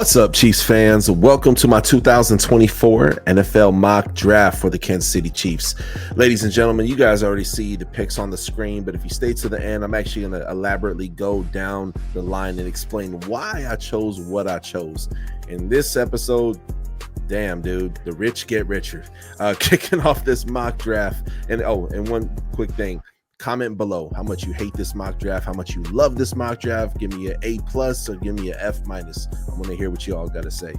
What's up, Chiefs fans? Welcome to my 2024 NFL mock draft for the Kansas City Chiefs. Ladies and gentlemen, you guys already see the picks on the screen, but if you stay to the end, I'm actually going to elaborately go down the line and explain why I chose what I chose. In this episode, damn, dude, the rich get richer. Kicking off this mock draft. And one quick thing. Comment below how much you hate this mock draft, how much you love this mock draft. Give me an A+ or give me an F-. I want to hear what you all got to say.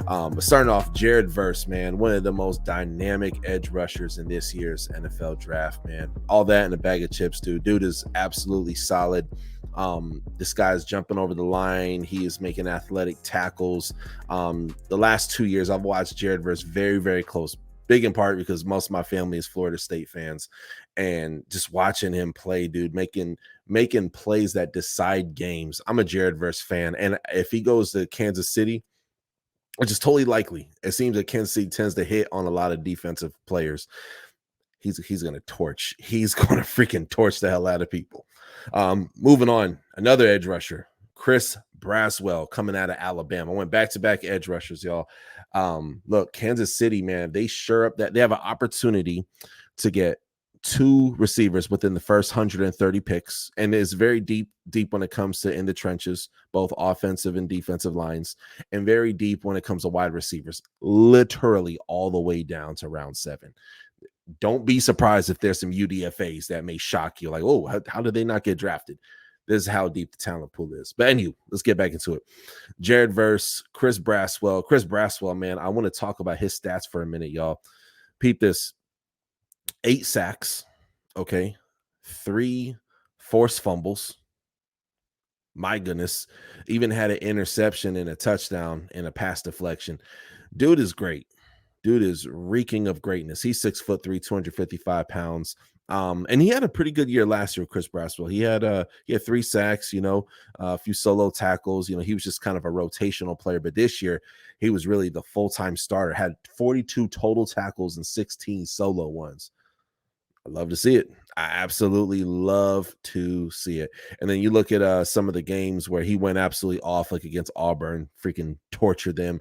But starting off, Jared Verse, man, one of the most dynamic edge rushers in this year's NFL draft, man. All that in a bag of chips, dude. Dude is absolutely solid. This guy's jumping over the line. He is making athletic tackles. The last 2 years, I've watched Jared Verse very, very close. Big in part because most of my family is Florida State fans, and just watching him play, dude, making plays that decide games. I'm a Jared Verse fan, and if he goes to Kansas City, which is totally likely, it seems that Kansas City tends to hit on a lot of defensive players. He's going to torch. He's going to freaking torch the hell out of people. Moving on, another edge rusher, Chris Braswell, coming out of Alabama. I went back-to-back edge rushers, y'all. Look, Kansas City, man, they sure up that they have an opportunity to get two receivers within the first 130 picks, and it's very deep when it comes to in the trenches, both offensive and defensive lines, and very deep when it comes to wide receivers, literally all the way down to round 7. Don't be surprised if there's some UDFAs that may shock you, like, oh, how did they not get drafted? This is how deep the talent pool is. But anyway, let's get back into it. Jared Verse, Chris Braswell. Chris Braswell, man, I want to talk about his stats for a minute, y'all. Peep this. 8 sacks, okay? 3 forced fumbles. My goodness. Even had an interception and a touchdown and a pass deflection. Dude is great. Dude is reeking of greatness. He's 6'3", 255 pounds. And he had a pretty good year last year with Chris Braswell. He had 3 sacks, a few solo tackles. He was just kind of a rotational player. But this year, he was really the full-time starter. Had 42 total tackles and 16 solo ones. I love to see it. I absolutely love to see it. And then you look at some of the games where he went absolutely off, like against Auburn, freaking tortured them,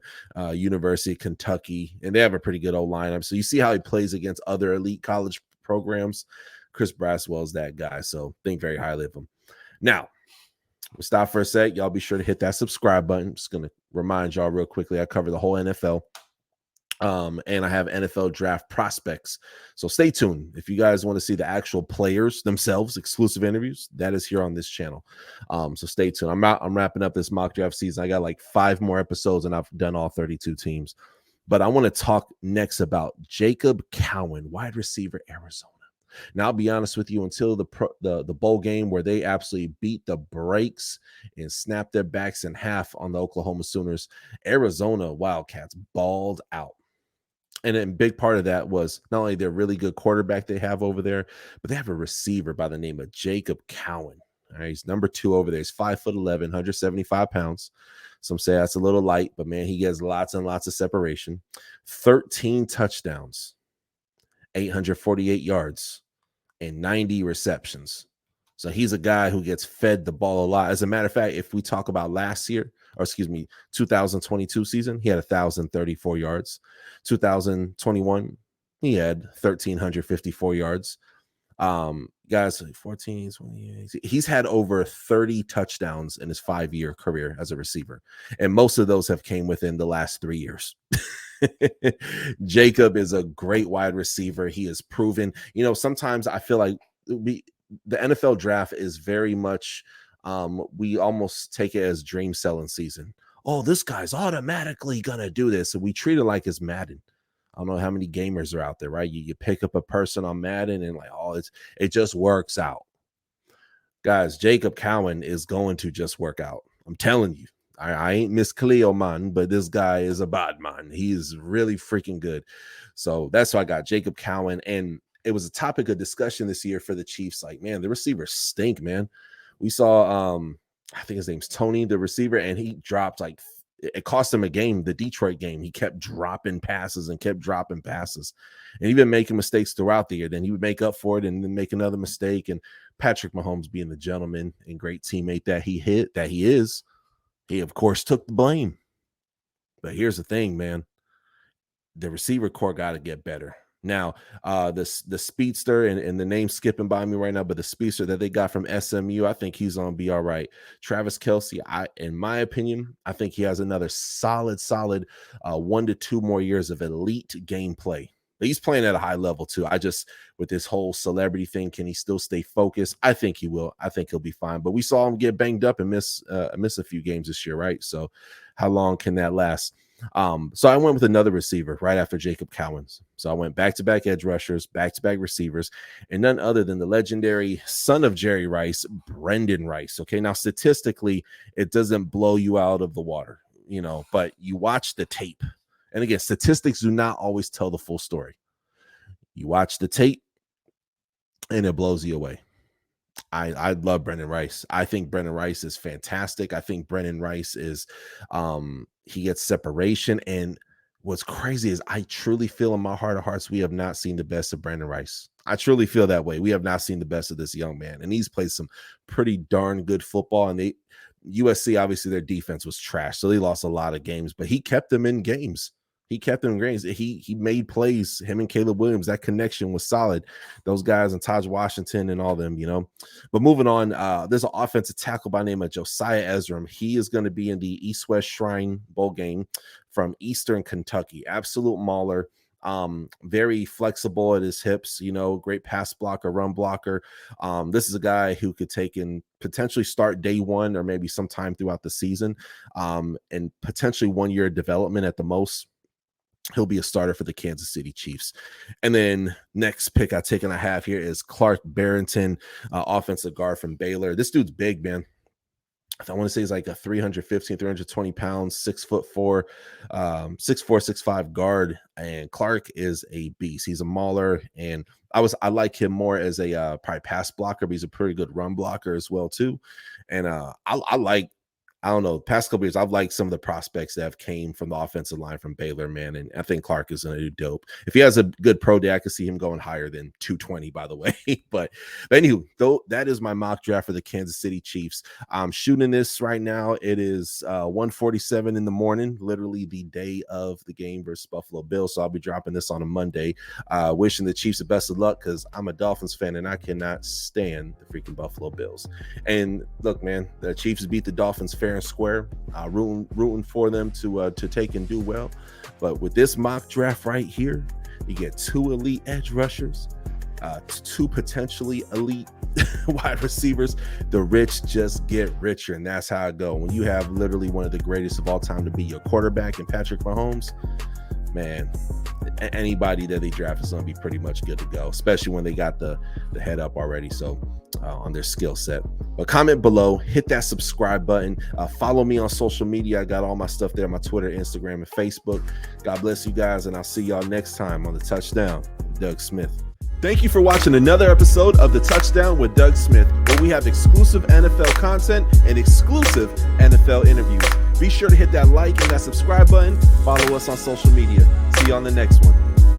University of Kentucky, and they have a pretty good old lineup. So you see how he plays against other elite college programs. Chris Braswell is that guy, so think very highly of him. Now, we'll stop for a sec. Y'all be sure to hit that subscribe button. I'm just going to remind y'all real quickly, I cover the whole NFL. And I have NFL draft prospects. So stay tuned. If you guys want to see the actual players themselves, exclusive interviews, that is here on this channel. So stay tuned. I'm wrapping up this mock draft season. I got like 5 more episodes and I've done all 32 teams. But I want to talk next about Jacob Cowan, wide receiver, Arizona. Now, I'll be honest with you, until the bowl game where they absolutely beat the brakes and snapped their backs in half on the Oklahoma Sooners, Arizona Wildcats balled out. And a big part of that was not only their really good quarterback they have over there, but they have a receiver by the name of Jacob Cowan. All right, he's number 2 over there. He's 5'11", 175 pounds. Some say that's a little light, but man, he gets lots and lots of separation. 13 touchdowns, 848 yards, and 90 receptions. So he's a guy who gets fed the ball a lot. As a matter of fact, if we talk about 2022 season, he had 1,034 yards. 2021, he had 1,354 yards. Guys, 14, 28. He's had over 30 touchdowns in his 5-year career as a receiver. And most of those have came within the last 3 years. Jacob is a great wide receiver. He is proven. Sometimes I feel like the NFL draft is very much, we almost take it as dream selling season. Oh, this guy's automatically going to do this. And we treat it like it's Madden. I don't know how many gamers are out there, right? You pick up a person on Madden and like, oh, it just works out. Guys, Jacob Cowan is going to just work out. I'm telling you. I ain't Miss Cleo man, but this guy is a bad man. He is really freaking good. So that's why I got Jacob Cowan. And it was a topic of discussion this year for the Chiefs. Like, man, the receivers stink, man. We saw, I think his name's Tony, the receiver, and he dropped it cost him a game, the Detroit game. He kept dropping passes and even making mistakes throughout the year. Then he would make up for it and then make another mistake. And Patrick Mahomes, being the gentleman and great teammate that he is, he, of course, took the blame. But here's the thing, man. The receiver core got to get better. Now, the speedster, and the name skipping by me right now, but the speedster that they got from SMU, I think he's gonna be all right. Travis Kelce, in my opinion, I think he has another solid 1 to 2 more years of elite gameplay. He's playing at a high level too. With this whole celebrity thing, can he still stay focused? I think he will. I think he'll be fine. But we saw him get banged up and miss a few games this year, right? So how long can that last? So I went with another receiver right after Jacob Cowens. So I went back-to-back edge rushers, back-to-back receivers, and none other than the legendary son of Jerry Rice, Brendan Rice. Okay, now statistically, it doesn't blow you out of the water, but you watch the tape. And again, statistics do not always tell the full story. You watch the tape, and it blows you away. I love Brendan Rice. I think Brendan Rice is fantastic. I think Brendan Rice is he gets separation. And what's crazy is I truly feel in my heart of hearts we have not seen the best of Brendan Rice. I truly feel that way. We have not seen the best of this young man. And he's played some pretty darn good football. And USC, obviously, their defense was trash. So they lost a lot of games, but he kept them in games. He kept them in games. He made plays. Him and Caleb Williams, that connection was solid. Those guys and Taj Washington and all them, But moving on, there's an offensive tackle by the name of Josiah Ezram. He is going to be in the East-West Shrine Bowl game from Eastern Kentucky. Absolute mauler. Very flexible at his hips, great pass blocker, run blocker. This is a guy who could take and potentially start day one or maybe sometime throughout the season, and potentially 1 year of development at the most. He'll be a starter for the Kansas City Chiefs. And then next pick I have here is Clark Barrington, offensive guard from Baylor. This dude's big, man. I want to say he's like a 315, 320 pounds, 6'4", 6'4", 6'5" guard. And Clark is a beast. He's a mauler. And I like him more as a probably pass blocker, but he's a pretty good run blocker as well, too. And I don't know, past couple years, I've liked some of the prospects that have came from the offensive line from Baylor, man. And I think Clark is going to do dope. If he has a good pro day, I could see him going higher than 220, by the way. but anywho, though, that is my mock draft for the Kansas City Chiefs. I'm shooting this right now. It is 1:47 in the morning, literally the day of the game versus Buffalo Bills. So I'll be dropping this on a Monday. Wishing the Chiefs the best of luck because I'm a Dolphins fan and I cannot stand the freaking Buffalo Bills. And look, man, the Chiefs beat the Dolphins fair and square, rooting for them to take and do well. But with this mock draft right here, you get 2 elite edge rushers, 2 potentially elite wide receivers. The rich just get richer, and that's how it goes. When you have literally one of the greatest of all time to be your quarterback in Patrick Mahomes, man, anybody that they draft is going to be pretty much good to go, especially when they got the head up already. So on their skill set. But comment below, hit that subscribe button, follow me on social media. I got all my stuff there, my Twitter, Instagram, and Facebook. God bless you guys, and I'll see y'all next time on the Touchdown with Doug Smith. Thank you for watching another episode of the Touchdown with Doug Smith, where we have exclusive NFL content and exclusive NFL interviews. Be sure to hit that like and that subscribe button. Follow us on social media. See you on the next one.